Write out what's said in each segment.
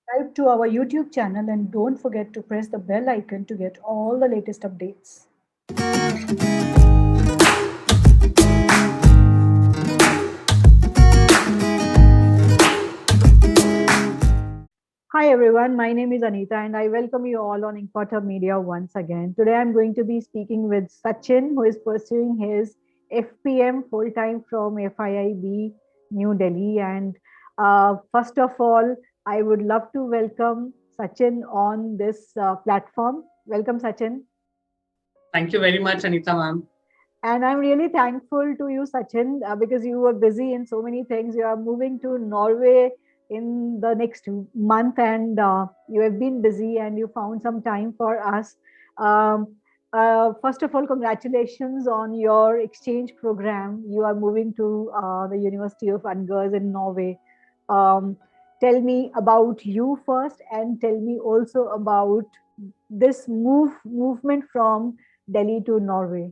subscribe to our YouTube channel and don't forget to press the bell icon to get all the latest updates. Hi everyone, my name is Anita and I welcome you all on Inquator Media once again. Today I'm going to be speaking with Sachin, who is pursuing his FPM full time from FIIB New Delhi. And first of all, I would love to welcome Sachin on this platform. Welcome, Sachin. Thank you very much, Anita ma'am. And I'm really thankful to you, Sachin, because you were busy in so many things. You are moving to Norway in the next month, and you have been busy and you found some time for us. Um, First of all, congratulations on your exchange program. You are moving to the University of Agder in Norway. Um, Tell me about you first, and tell me also about this movement from Delhi to Norway.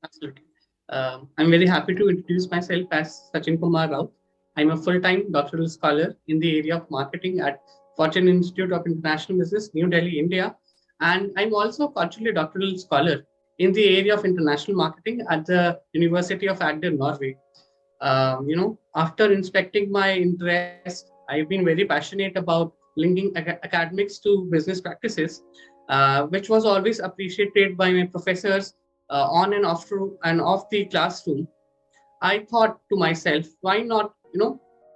Absolutely. I'm very happy to introduce myself as Sachin Kumar Raut. I'm a full-time doctoral scholar in the area of marketing at Fortune Institute of International Business, New Delhi, India. And I'm also a Cotutelle Doctoral Scholar in the area of international marketing at the University of Agder, Norway. After inspecting my interest, I've been very passionate about linking academics to business practices, which was always appreciated by my professors on and off the classroom. I thought to myself, why not,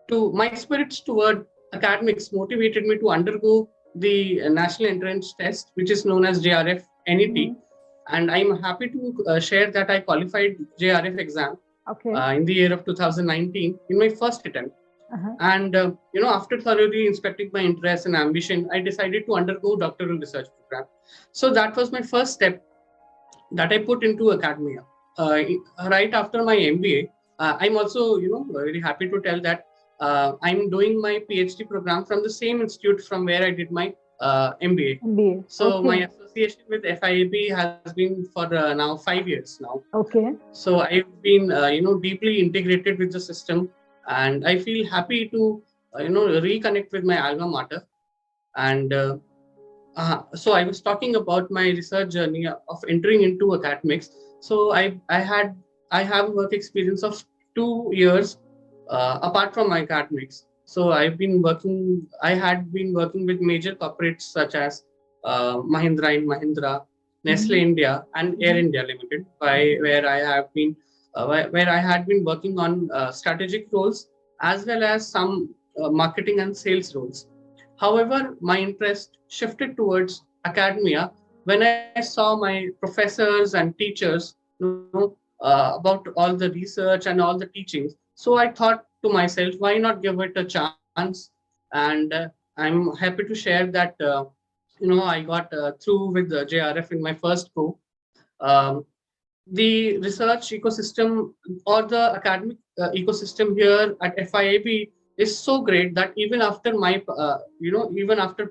to my spirits toward academics motivated me to undergo the national entrance test, which is known as JRF NET. Mhm. And I'm happy to share that I qualified JRF exam Okay. in the year of 2019 in my first attempt. Uh-huh. And after thoroughly inspecting my interest and ambition, I decided to undergo doctoral research program. So that was my first step that I put into academia. Right after my MBA, I'm also very happy to tell that I'm doing my PhD program from the same institute from where I did my MBA. MBA. So my Okay. association with FIIB has been for now 5 years now. Okay. So I've been deeply integrated with the system, and I feel happy to reconnect with my alma mater. And so I was talking about my research journey of entering into academics. So I have work experience of 2 years apart from my academics. So I had been working with major corporates such as Mahindra and Mahindra, Nestle Mhm. India, and Air Mhm. India Limited, where I had been working on strategic roles as well as some marketing and sales roles. However, my interest shifted towards academia when I saw my professors and teachers, about all the research and all the teachings. So I thought to myself, why not give it a chance? And I'm happy to share that I got through with the JRF in my first go. Um, the research ecosystem or the academic ecosystem here at FIAB is so great that even after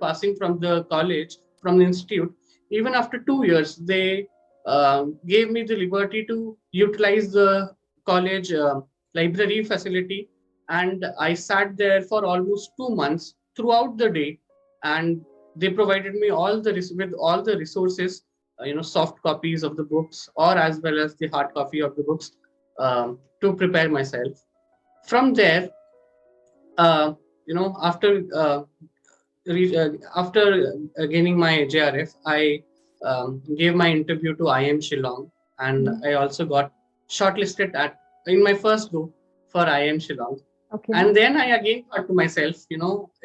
passing from the college, from the institute, even after 2 years, they gave me the liberty to utilize the college library facility. And I sat there for almost 2 months throughout the day, and they provided me with all the resources, soft copies of the books or as well as the hard copy of the books, to prepare myself. From there, uh, after gaining my JRF, I gave my interview to IM Shillong, and Mhm. I also got shortlisted at in my first go for IM Shillong. Okay. And then I again thought to myself,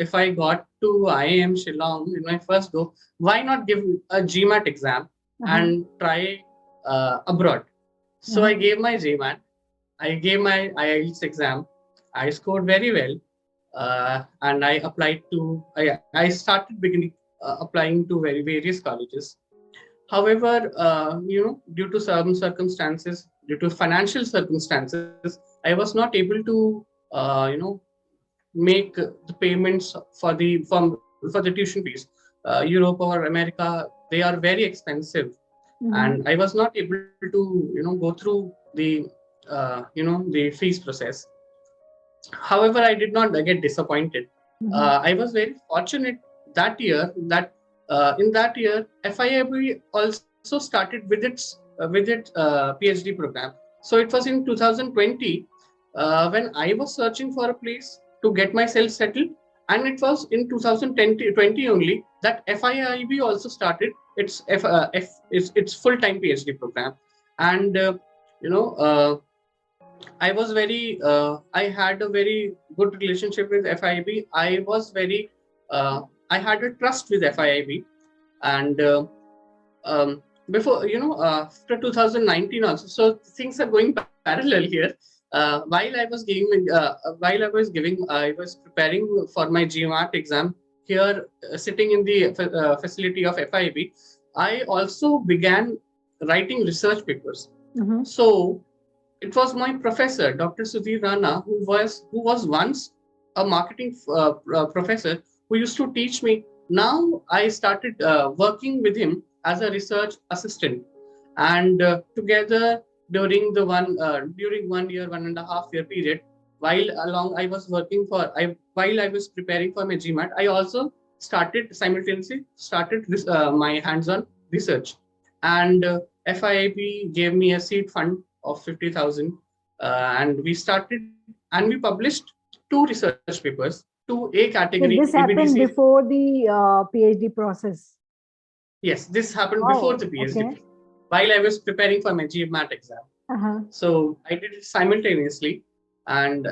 if I got to IIM Shillong in my first go, why not give a Gmat exam Uh-huh. and try abroad? So I Uh-huh. gave my Gmat, I gave my IELTS exam, I scored very well, and I started beginning applying to very various colleges. However, due to some circumstances, due to financial circumstances, I was not able to, make the payments for the tuition fees. Europe or America, they are very expensive, and Mhm. I was not able to, go through the fees process. However, I did not get disappointed. I was very fortunate that year that in that year FIIB also started with its PhD program. So it was in 2020 when I was searching for a place to get myself settled, and it was in 2020 only that FIIB also started its full-time PhD program. And you know I had a very good relationship with FIIB. I had a trust with FIIB, and before after 2019 also. So things are going parallel here. I was preparing for my Gmat exam here, sitting in the facility of FIIB. I also began writing research papers. So it was my professor, Dr. Sudhir Rana, who was once a marketing professor who used to teach me. Now I started working with him as a research assistant, and together during 1 year, 1.5 year period, while I was preparing for my GMAT, I also simultaneously started my hands-on research, and FIIB gave me a seed fund of 50,000, and we published 2 research papers, 2 A category. So this happened before the PhD process? Yes, this happened before the PhD. Okay. While I was preparing for my GMAT exam. So I did it simultaneously, and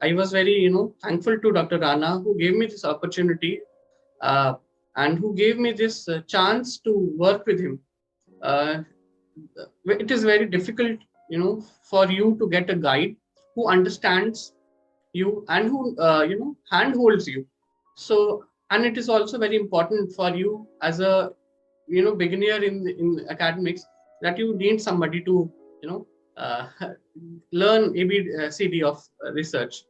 I was very thankful to Dr. Rana, who gave me this opportunity and who gave me this chance to work with him. It is very difficult for you to get a guide who understands you and who handholds you. So, and it is also very important for you as a beginner in academics, that you need somebody to learn ABCD of research.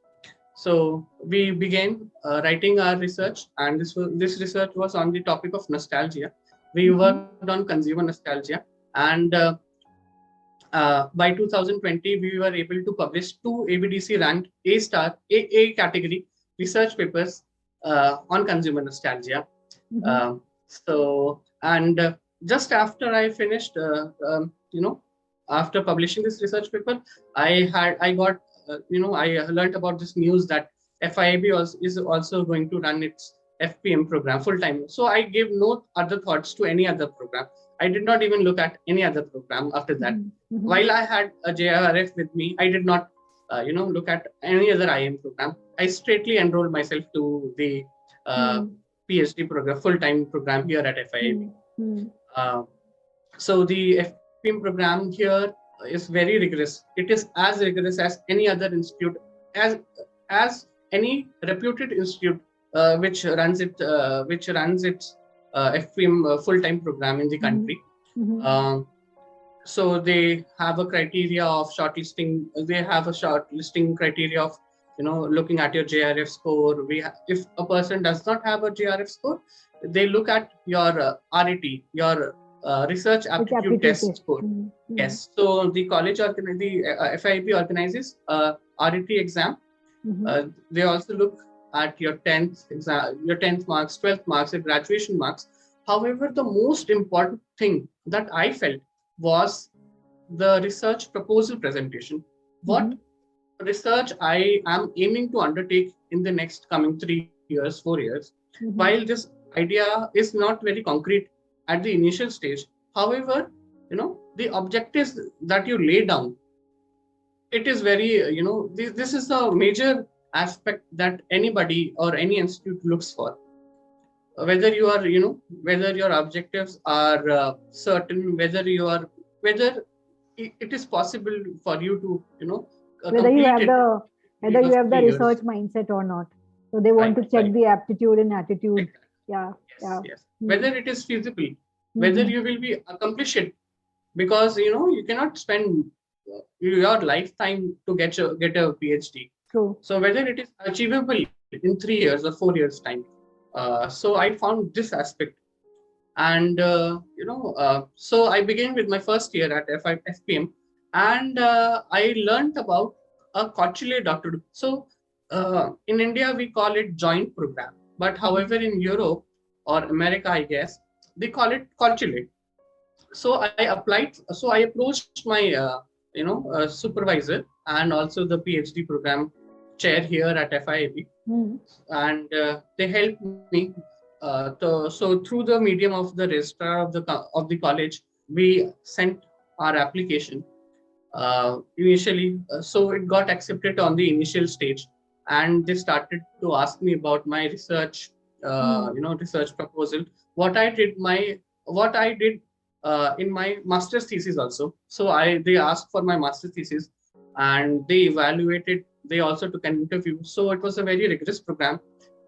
So we began writing our research, and this research was on the topic of nostalgia. We worked on consumer nostalgia, and by 2020 we were able to publish 2 ABDC ranked A category research papers on consumer nostalgia. Just after I finished, after publishing this research paper, I learned about this news that FIIB is also going to run its FPM program full time. So I gave no other thoughts to any other program. I did not even look at any other program after that. While I had a JRF with me, I did not look at any other IM program. I straightly enrolled myself to the PhD program, full-time program here at FIIB. So the FPM program here is very rigorous. It is as rigorous as any other institute, as any reputed institute which runs its FPM full-time program in the country. So they have a criteria of shortlisting. They have a shortlisting criteria of looking at your JRF score. If a person does not have a JRF score, they look at your RAT, your research aptitude test score. Yes. So the college FIIB organizes a RAT exam. They also look at your 10th exam, your 10th marks, 12th marks, your graduation marks. However, the most important thing that I felt was the research proposal presentation. What research I am aiming to undertake in the next coming 3 years, 4 years. While this idea is not very concrete at the initial stage, however, the objectives that you lay down, it is very, this is a major aspect that anybody or any institute looks for. Whether you are, whether your objectives are certain, whether it is possible for you to, whether you have the research mindset or not. So they want to check the aptitude and attitude. Yes. Whether it is feasible, whether you will be accomplish it, because you cannot spend your lifetime to get a PhD. True. So whether it is achievable in 3 years or 4 years time. So I found this aspect, and so I began with my first year at FPM, and I learned about a Cotutelle Doctoral. So in India, we call it joint program. But however, in Europe or America, I guess, they call it consulate. So I approached my, supervisor and also the PhD program chair here at FIIB, Mm. and they helped me. So through the medium of the registrar of the college, we sent our application initially. So it got accepted on the initial stage, and they started to ask me about my research, Mm. research proposal. What I did in my master's thesis also. So they asked for my master's thesis, and they evaluated. They also took an interview. So it was a very rigorous program,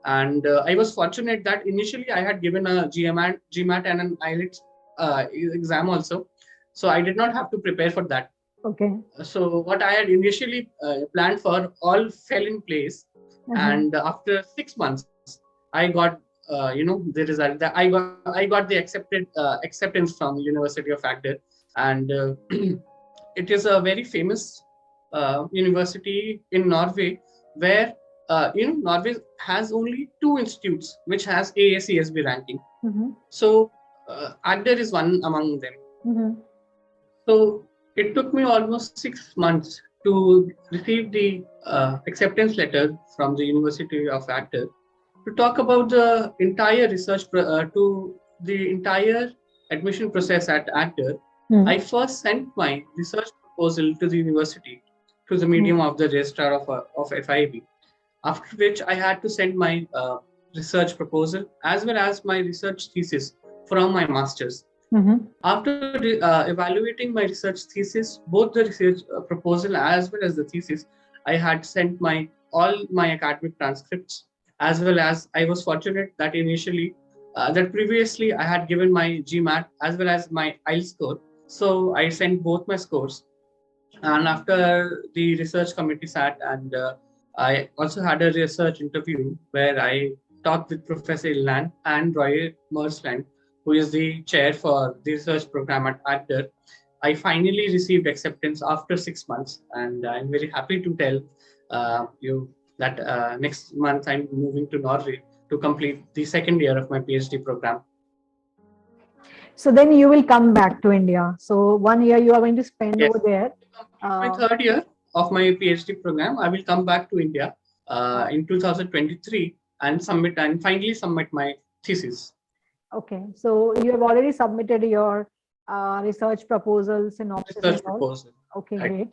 and I was fortunate that initially I had given a GMAT and an IELTS exam also. So I did not have to prepare for that. Okay. So what I had initially planned for all fell in place, and after 6 months, I got the result. That I got the acceptance from University of Agder, and it is a very famous university in Norway, where Norway has only two institutes which has AACSB ranking. Mm-hmm. So Agder is one among them. Mm-hmm. So it took me almost 6 months to receive the acceptance letter from the University of Agder to talk about the entire to the entire admission process at Agder. Mm. I first sent my research proposal to the university through the medium of the registrar of FIIB, after which I had to send my research proposal as well as my research thesis from my master's. Mm-hmm. After evaluating my research thesis, both the research proposal as well as the thesis, I had sent all my academic transcripts, as well as I was fortunate that previously I had given my GMAT as well as my IELTS score. So I sent both my scores. And after the research committee sat, and I also had a research interview where I talked with Professor Ilan and Roy Mersland, who is the chair for the research program at Agder. I finally received acceptance after 6 months, and I'm very happy to tell you that next month I'm moving to Norway to complete the second year of my PhD program. So then you will come back to India. So 1 year you are going to spend over there. My third year of my PhD program, I will come back to India in 2023 and finally submit my thesis. Okay, so you have already submitted your research proposal, synopsis. Research proposal. Okay, right. Great.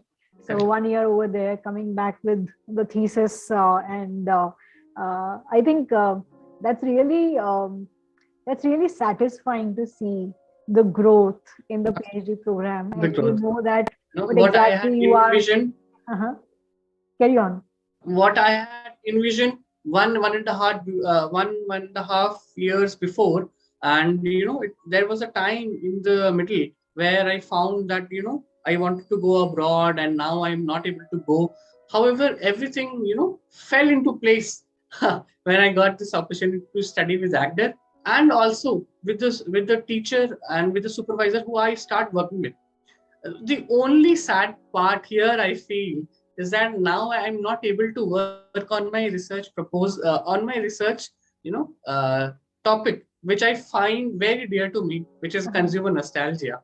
So 1 year over there, coming back with the thesis, and I think that's really satisfying to see the growth in the PhD program, and you know that what exactly you envisioned, are. Carry on. What I had envisioned one and a half years before, and there was a time in the middle where I found that I wanted to go abroad, and now I'm not able to go. However, everything fell into place when I got this opportunity to study with Agder, and also with the teacher and with the supervisor who I start working with. The only sad part here, I feel, is that now I'm not able to work on my research topic, which I find very dear to me, which is consumer nostalgia.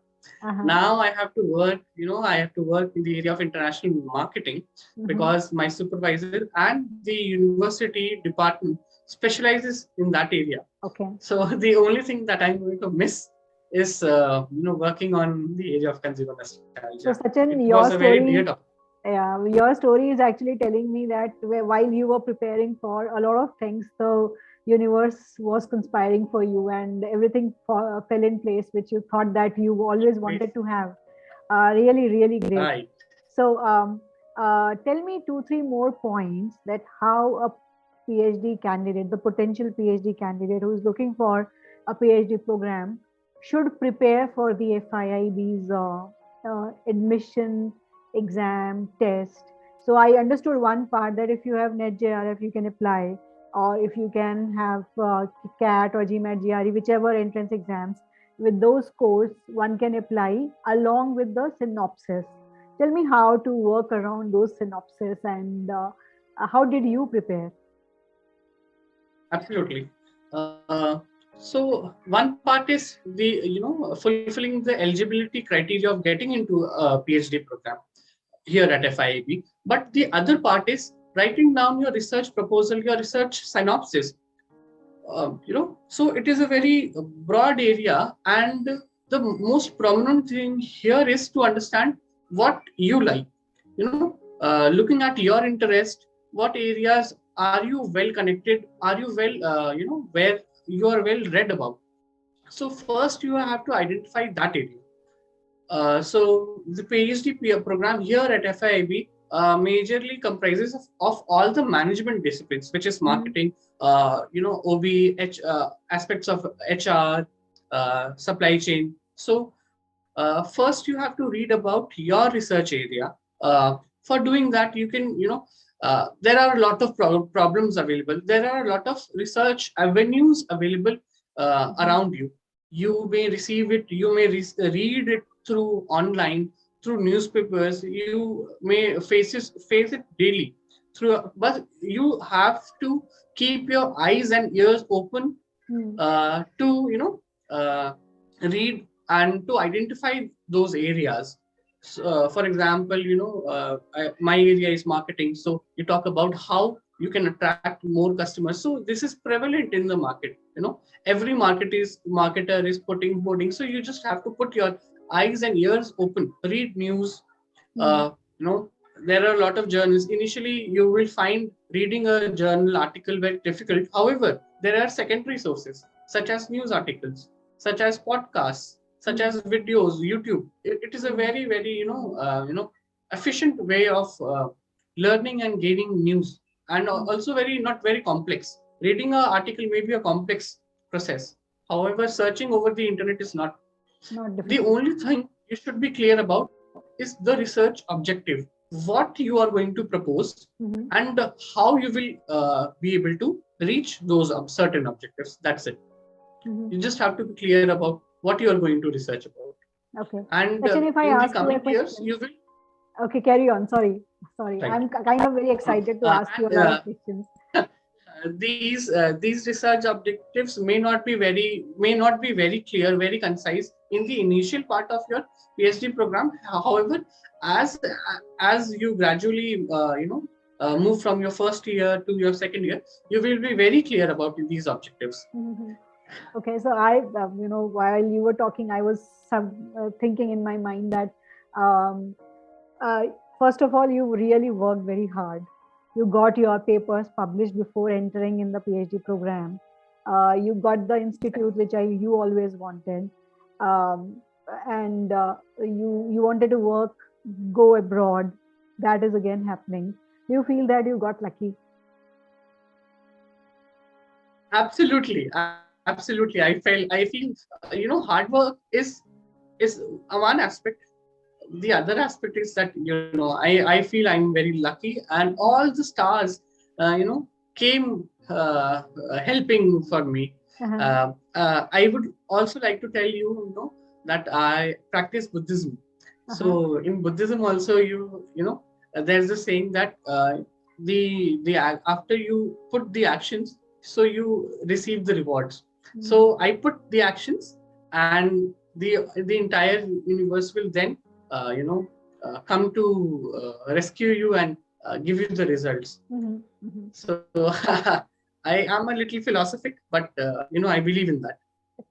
Now I have to work, in the area of international marketing, because my supervisor and the university department specializes in that area. Okay. So the only thing that I'm going to miss is, working on the area of consumer nostalgia. So Sachin, your story is actually telling me that while you were preparing for a lot of things, the universe was conspiring for you, and everything fell in place, which you thought that you always wanted to have. Really, really great. Right. So tell me 2-3 more points that how a PhD candidate, the potential PhD candidate who is looking for a PhD program, should prepare for the FIIB's admission exam test. So I understood one part, that if you have NET JRF, you can apply, or if you can have CAT or GMAT GRE, whichever entrance exams, with those scores, one can apply along with the synopsis. Tell me how to work around those synopsis, and How did you prepare? Absolutely. So one part is the fulfilling the eligibility criteria of getting into a PhD program here at FIIB. But the other part is writing down your research proposal, your research synopsis. So it is a very broad area, and the most prominent thing here is to understand what you like. Looking at your interest, what areas are you well connected, are you well where you are well read about. So first you have to identify that area. So the PhD program here at FIIB majorly comprises of all the management disciplines, which is marketing, OB, aspects of HR, supply chain. So first you have to read about your research area. For doing that, you can, there are a lot of problems available. There are a lot of research avenues available around you. You may receive it, you may read it through online, through newspapers. You may face it daily but you have to keep your eyes and ears open to read and to identify those areas. So, for example, my area is marketing, so you talk about how you can attract more customers. So this is prevalent in the market. Every marketer is putting hoarding, so you just have to put your eyes and ears open, read news. There are a lot of journals. Initially you will find reading a journal article very difficult. However, there are secondary sources such as news articles, such as podcasts, such as videos, YouTube. It is a very, very efficient way of learning and gaining news, and also not very complex. Reading an article may be a complex process. However, searching over the internet is not. The only thing you should be clear about is the research objective, what you are going to propose, and how you will be able to reach those certain objectives. That's it. You just have to be clear about what you are going to research about. Okay. And Sachin, if I in the ask coming years, you will. Okay, carry on. Sorry. Right. I'm kind of very excited to ask you a lot of questions. These research objectives may not be very clear, very concise in the initial part of your PhD program. However, as you gradually move from your first year to your second year, you will be very clear about these objectives. Okay, so I while you were talking, I was thinking in my mind that first of all, you really worked very hard. You got your papers published before entering in the PhD program. You got the institute which you always wanted, and you wanted to go abroad. That is again happening. Do you feel that you got lucky? Absolutely. I feel hard work is one aspect. The other aspect is that I feel I'm very lucky, and all the stars came helping for me. I would also like to tell you that I practice Buddhism. So in Buddhism also, there's a saying that after you put the actions, so you receive the rewards. So I put the actions, and the entire universe will then come to rescue you and give you the results. So I am a little philosophic, but I believe in that.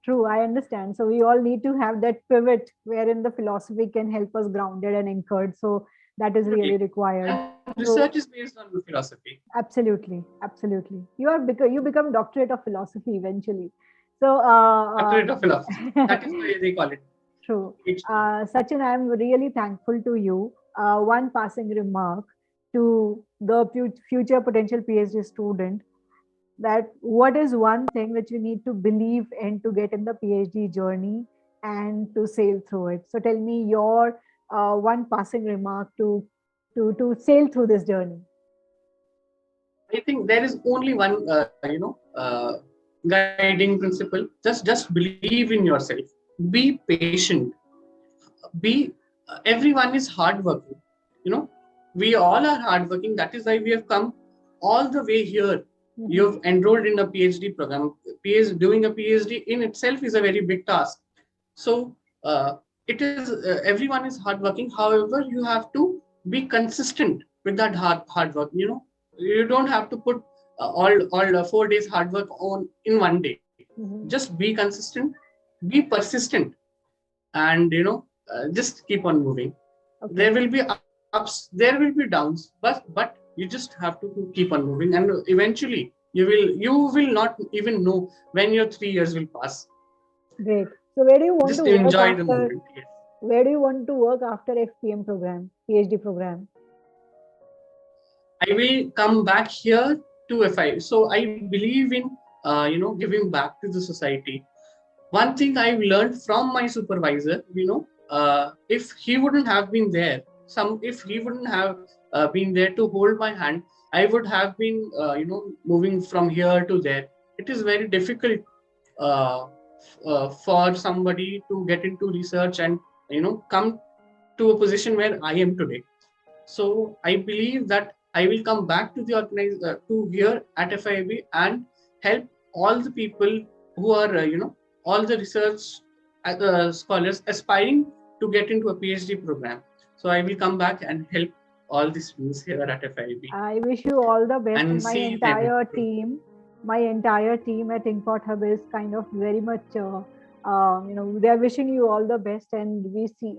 True, I understand. So we all need to have that pivot wherein the philosophy can help us grounded and anchored. So that is really required. And research is based on the philosophy. Absolutely. You become doctorate of philosophy eventually. So doctorate of philosophy. That is why they call it. True. Sachin, I am really thankful to you. One passing remark to the future potential PhD student, that what is one thing which you need to believe in to get in the PhD journey and to sail through it. So tell me your one passing remark to sail through this journey. I think there is only one guiding principle. Just believe in yourself. Be patient. Everyone is hardworking. We all are hardworking. That is why we have come all the way here. You've enrolled in a PhD program. Doing a PhD in itself is a very big task. So it is everyone is hardworking. However, you have to be consistent with that hard work. You don't have to put all 4 days hard work on in one day. Just be consistent, be persistent, and just keep on moving. Okay. There will be ups, there will be downs, but you just have to keep on moving, and eventually you will not even know when your 3 years will pass. Great. So where do you want Just to work enjoy the after? moment. Yes. Where do you want to work after FPM program, PhD program? I will come back here to FI. So I believe in giving back to the society. One thing I've learned from my supervisor, if he wouldn't have been there, if he wouldn't have been there to hold my hand, I would have been, moving from here to there. It is very difficult for somebody to get into research and, come to a position where I am today. So I believe that I will come back to the to here at FIIB and help all the people who are, all the research scholars aspiring to get into a PhD program. So I will come back and help all the students here at FIIB. I wish you all the best. And And see them improve. my entire team at Import Hub is kind of very much, they are wishing you all the best. And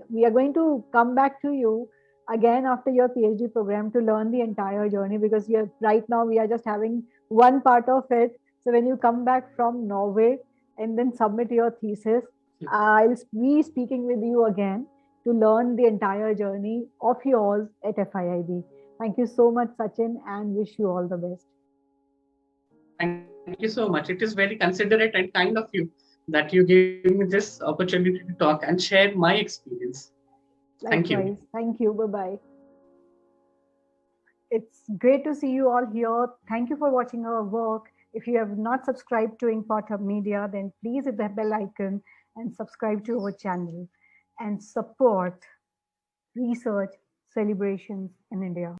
we are going to come back to you again after your PhD program to learn the entire journey, because right now we are just having one part of it. So when you come back from Norway and then submit your thesis, I'll be speaking with you again to learn the entire journey of yours at FIIB. Thank you so much, Sachin, and wish you all the best. Thank you so much. It is very considerate and kind of you that you gave me this opportunity to talk and share my experience. Thank you. Likewise. Thank you. Bye-bye. It's great to see you all here. Thank you for watching our work. If you have not subscribed to Import Hub Media, then please hit the bell icon and subscribe to our channel and support research celebrations in India.